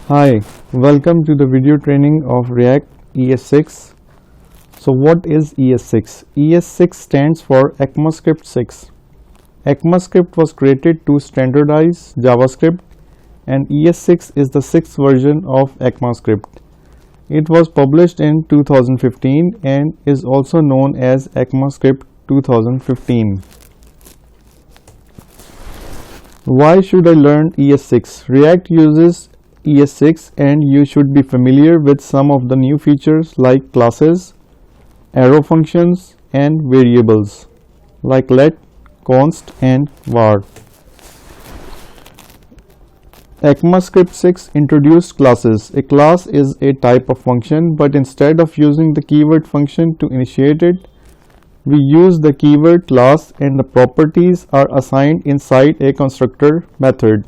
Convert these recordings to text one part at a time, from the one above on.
Hi, welcome to the video training of React ES6. So what is ES6? ES6 stands for ECMAScript 6. ECMAScript was created to standardize JavaScript and ES6 is the sixth version of ECMAScript. It was published in 2015 and is also known as ECMAScript 2015. Why should I learn ES6? React uses ES6 and you should be familiar with some of the new features like classes, arrow functions and variables like let, const and var. ECMAScript 6 introduced classes. A class is a type of function, but instead of using the keyword function to initiate it, we use the keyword class and the properties are assigned inside a constructor method.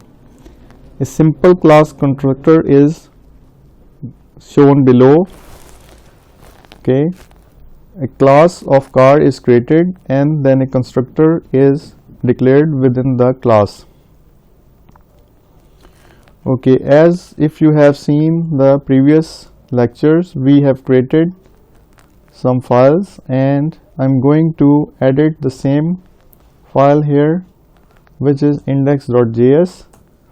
A simple class constructor is shown below. Okay, a class of car is created and then a constructor is declared within the class. Okay, as if you have seen the previous lectures, we have created some files and I'm going to edit the same file here, which is index.js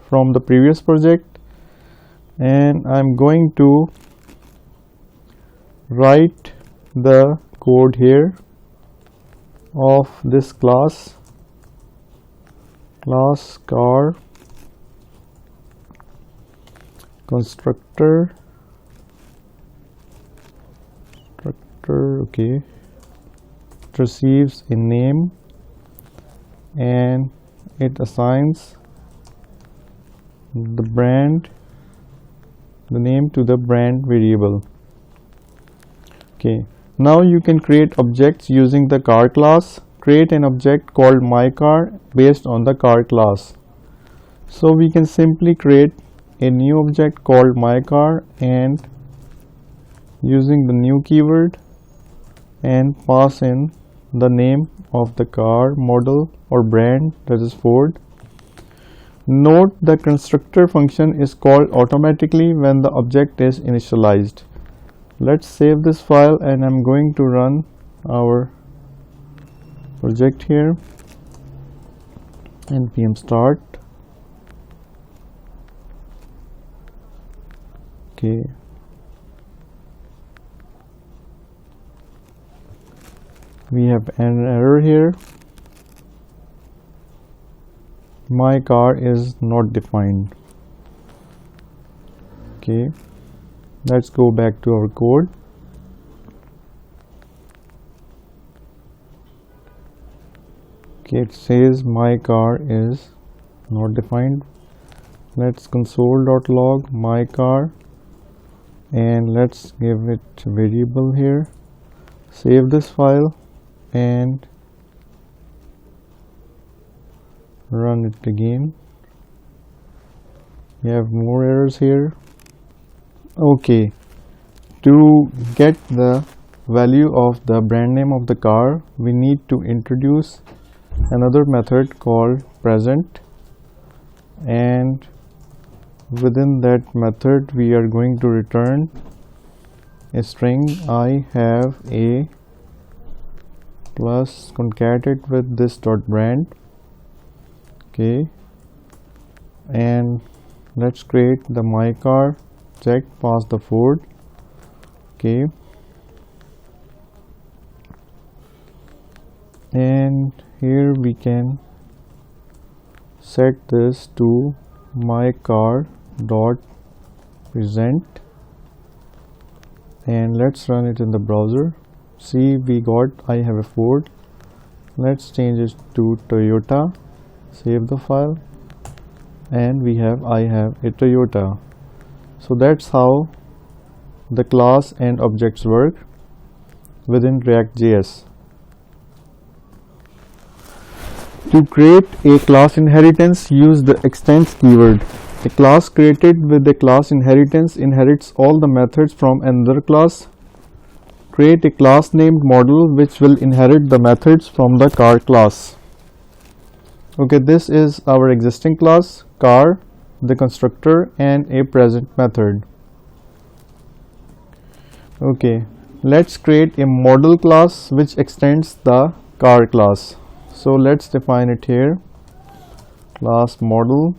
from the previous project, and I'm going to write the code here of this class car constructor. Okay, it receives a name and it assigns the name to the brand variable. Okay, now you can create objects using the car class. Create an object called myCar based on the car class. So we can simply create a new object called myCar and using the new keyword and pass in the name of the car model or brand, that is Ford. Note the constructor function is called automatically when the object is initialized. Let's save this file and I'm going to run our project here. npm start. Okay, we have an error here. My car is not defined. Okay, let's go back to our code. Okay, it says my car is not defined. Let's console.log my car and let's give it a variable here. Save this file and run it again. We have more errors here. Okay, to get the value of the brand name of the car, we need to introduce another method called present, and within that method we are going to return a string I have a plus concat it with this dot brand. Okay, and let's create the myCar check, pass the Ford. Okay, and here we can set this to myCar dot present and let's run it in the browser. See, we got I have a Ford. Let's change it to Toyota. Save the file and we have I have a Toyota. So that's how the class and objects work within React.js. To create a class inheritance, use the extends keyword. A class created with the class inheritance inherits all the methods from another class. Create a class named model which will inherit the methods from the car class. Okay, this is our existing class car the constructor and a present method. Okay, let's create a model class which extends the car class. So let's define it here. Class model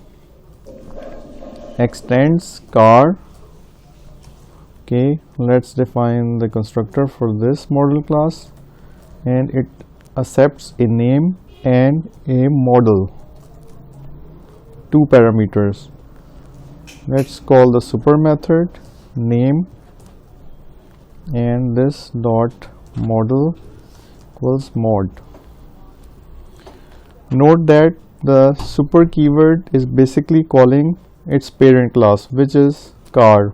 extends car. Okay, let's define the constructor for this model class, and it accepts a name and a model, 2 parameters. Let's call the super method name, and this dot model equals mod. Note that the super keyword is basically calling its parent class, which is car,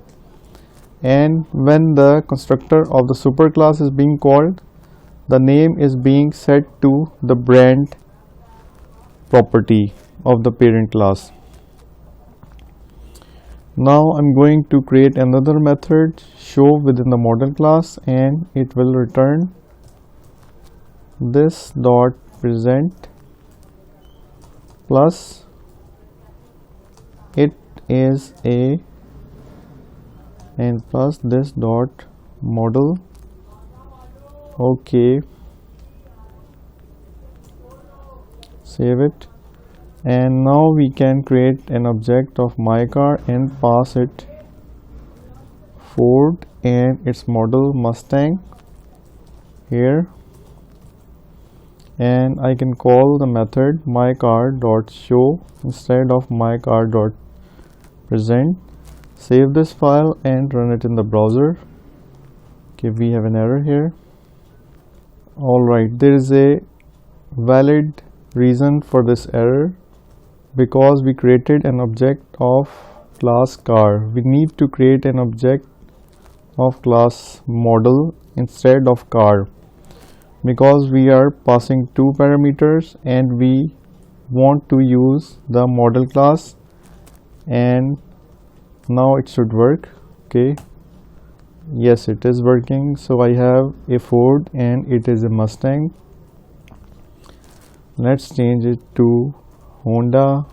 and when the constructor of the super class is being called, the name is being set to the brand property of the parent class. Now I'm going to create another method show within the model class, and it will return this dot present plus it is a, and plus this dot model. Okay, save it, and now we can create an object of my car and pass it Ford and its model Mustang here, and I can call the method mycar.show instead of mycar.present. Save this file and run it in the browser. Okay, we have an error here. Alright, there is a valid reason for this error, because we created an object of class car. We need to create an object of class model instead of car, because we are passing 2 parameters and we want to use the model class, and now it should work. Okay, yes, it is working. So I have a Ford and it is a Mustang. Let's change it to Honda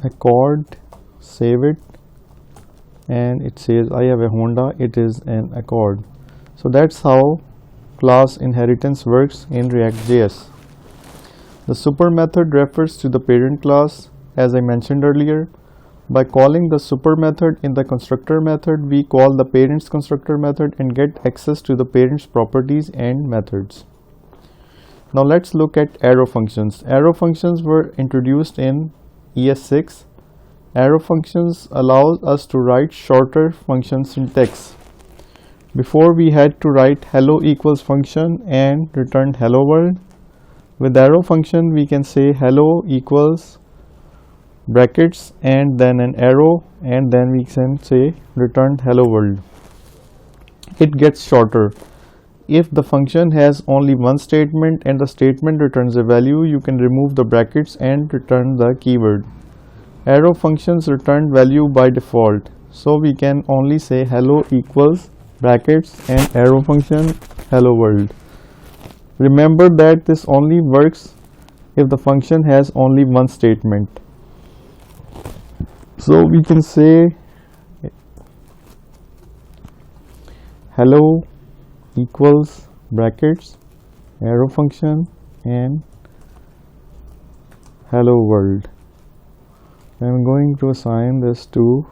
Accord. Save it, and it says I have a Honda, it is an Accord. So that's how class inheritance works in React.js. The super method refers to the parent class, as I mentioned earlier. By calling the super method in the constructor method, we call the parent's constructor method and get access to the parent's properties and methods. Now let's look at arrow functions. Arrow functions were introduced in ES6. Arrow functions allows us to write shorter function syntax. Before we had to write hello equals function and return hello world. With arrow function we can say hello equals brackets and then an arrow, and then we can say return hello world. It gets shorter. If the function has only one statement and the statement returns a value, you can remove the brackets and return the keyword. Arrow functions return value by default, so we can only say hello equals brackets and arrow function hello world. Remember that this only works if the function has only one statement. So we can say hello equals brackets arrow function and hello world. I'm going to assign this to,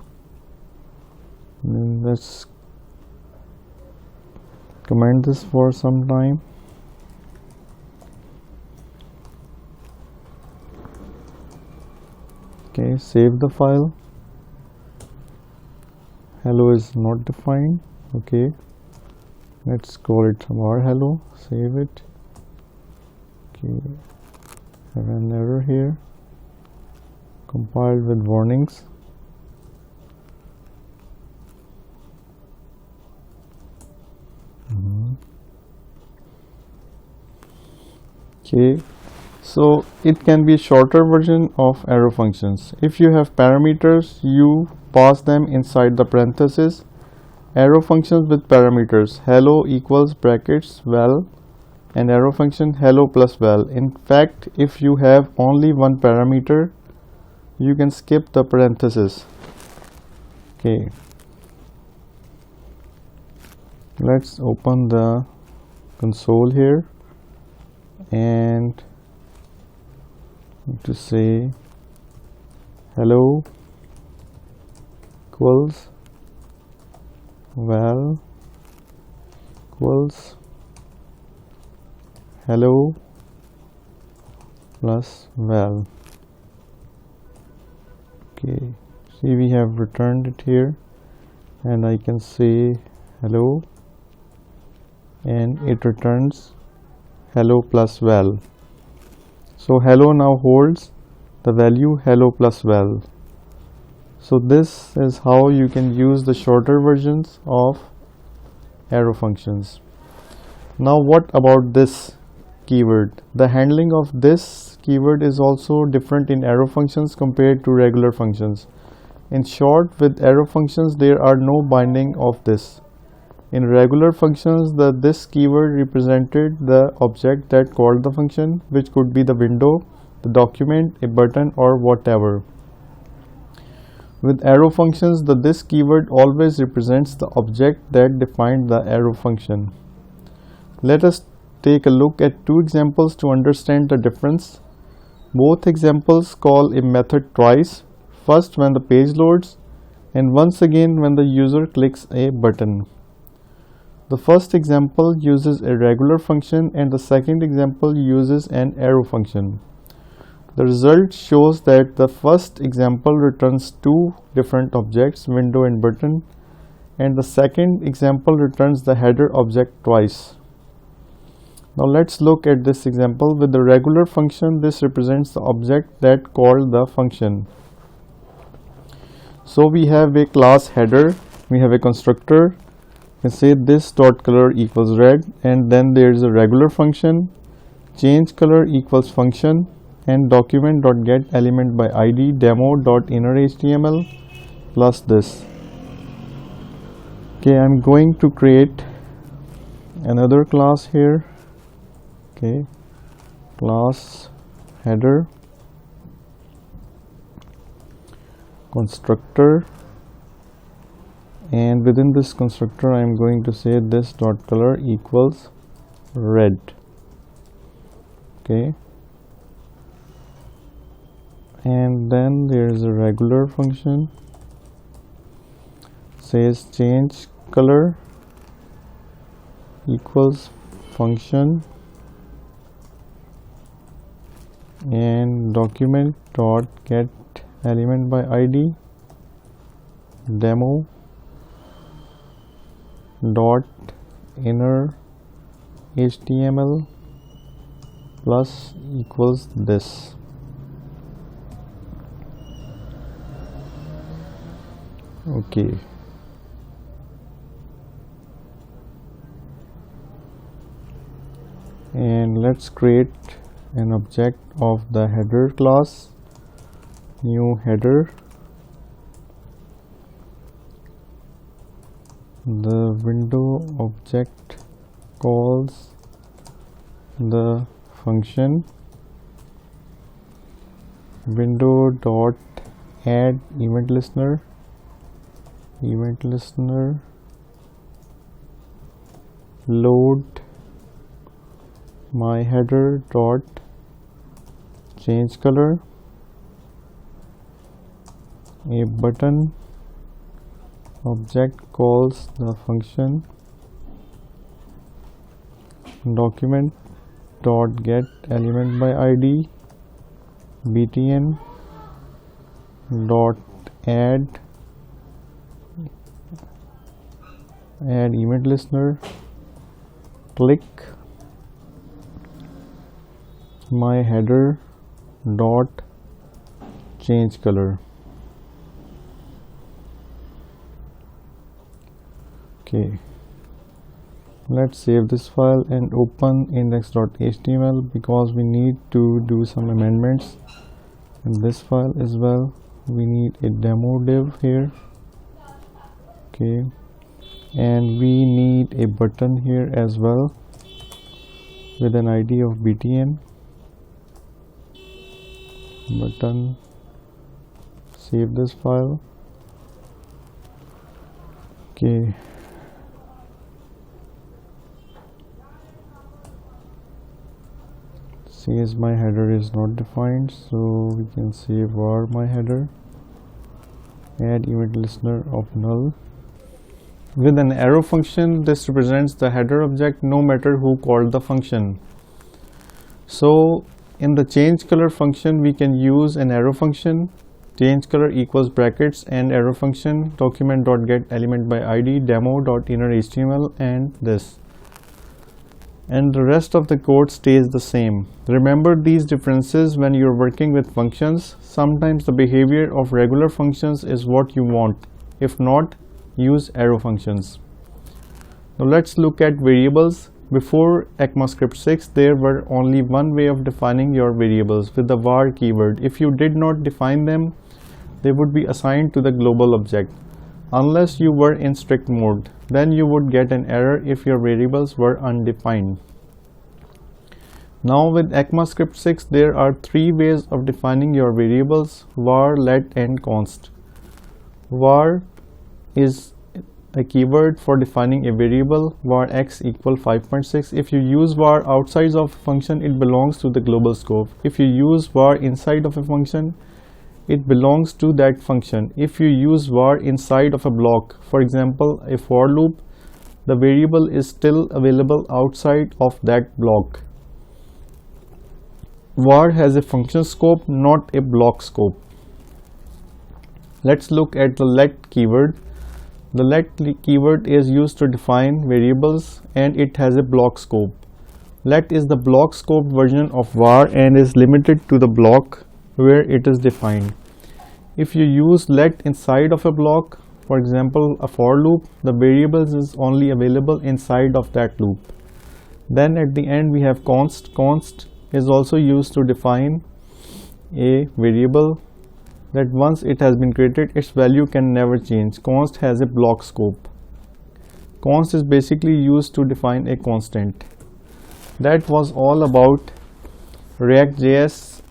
let's comment this for some time. Okay, save the file. Hello is not defined. Okay, let's call it var hello. Save it. Okay, have an error here. Compiled with warnings. Okay, so it can be a shorter version of arrow functions. If you have parameters, you pass them inside the parentheses. Arrow functions with parameters hello equals brackets val and arrow function hello plus val. In fact, if you have only one parameter, you can skip the parenthesis. Okay, let's open the console here and to say hello equals val equals hello plus val. Okay, see, we have returned it here, and I can say hello and it returns hello plus val. So hello now holds the value hello plus val. So this is how you can use the shorter versions of arrow functions. Now what about this keyword? The handling of this keyword is also different in arrow functions compared to regular functions. In short, with arrow functions there are no binding of this. In regular functions, this keyword represented the object that called the function, which could be the window, the document, a button, or whatever. With arrow functions, this keyword always represents the object that defined the arrow function. Let us take a look at two examples to understand the difference. Both examples call a method twice, first when the page loads and once again when the user clicks a button. The first example uses a regular function and the second example uses an arrow function. The result shows that the first example returns two different objects, window and button, and the second example returns the header object twice. Now let's look at this example. With the regular function, this represents the object that called the function. So we have a class header, we have a constructor, we say this dot color equals red, and then there is a regular function, change color equals function, and document dot get element by id demo dot inner HTML plus this. Okay, I'm going to create another class here. Okay, class header, constructor, and within this constructor I am going to say this dot color equals red. Okay, and then there is a regular function, says change color equals function, and document dot get element by id demo dot inner HTML plus equals this. Okay, and let's create an object of the header class, new header. The window object calls the function window dot add event listener load my header dot change color, a button object calls the function document dot get element by id btn dot add event listener, click my header dot change color. Okay, let's save this file and open index.html because we need to do some amendments in this file as well. We need a demo div here. Okay, and we need a button here as well with an id of btn button Save this file. Okay. Says my header is not defined, so we can say var my header, add event listener of null. With an arrow function, this represents the header object no matter who called the function. So in the change color function, we can use an arrow function, change color equals brackets and arrow function document.get element by id demo.innerHTML and this. And the rest of the code stays the same. Remember these differences when you're working with functions. Sometimes the behavior of regular functions is what you want. If not, use arrow functions. Now let's look at variables. Before ECMAScript 6, there were only one way of defining your variables, with the var keyword. If you did not define them, they would be assigned to the global object. Unless you were in strict mode, then you would get an error if your variables were undefined. Now with ECMAScript 6, there are three ways of defining your variables: var, let and const. Var is a keyword for defining a variable, var x equal 5.6. If you use var outside of a function, it belongs to the global scope. If you use var inside of a function, it belongs to that function. If you use var inside of a block, for example a for loop, the variable is still available outside of that block. Var has a function scope, not a block scope. Let's look at the let keyword. The let keyword is used to define variables and it has a block scope. Let is the block scope version of var and is limited to the block where it is defined. If you use let inside of a block, for example a for loop, the variables is only available inside of that loop. Then at the end we have const. Const is also used to define a variable that once it has been created, its value can never change. Const has a block scope. Const is basically used to define a constant. That was all about React.js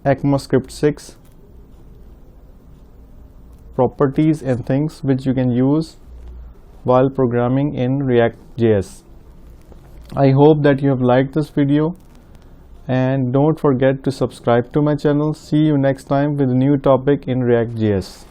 ECMAScript 6 properties and things which you can use while programming in React.js. I hope that you have liked this video, and don't forget to subscribe to my channel. See you next time with a new topic in React.js.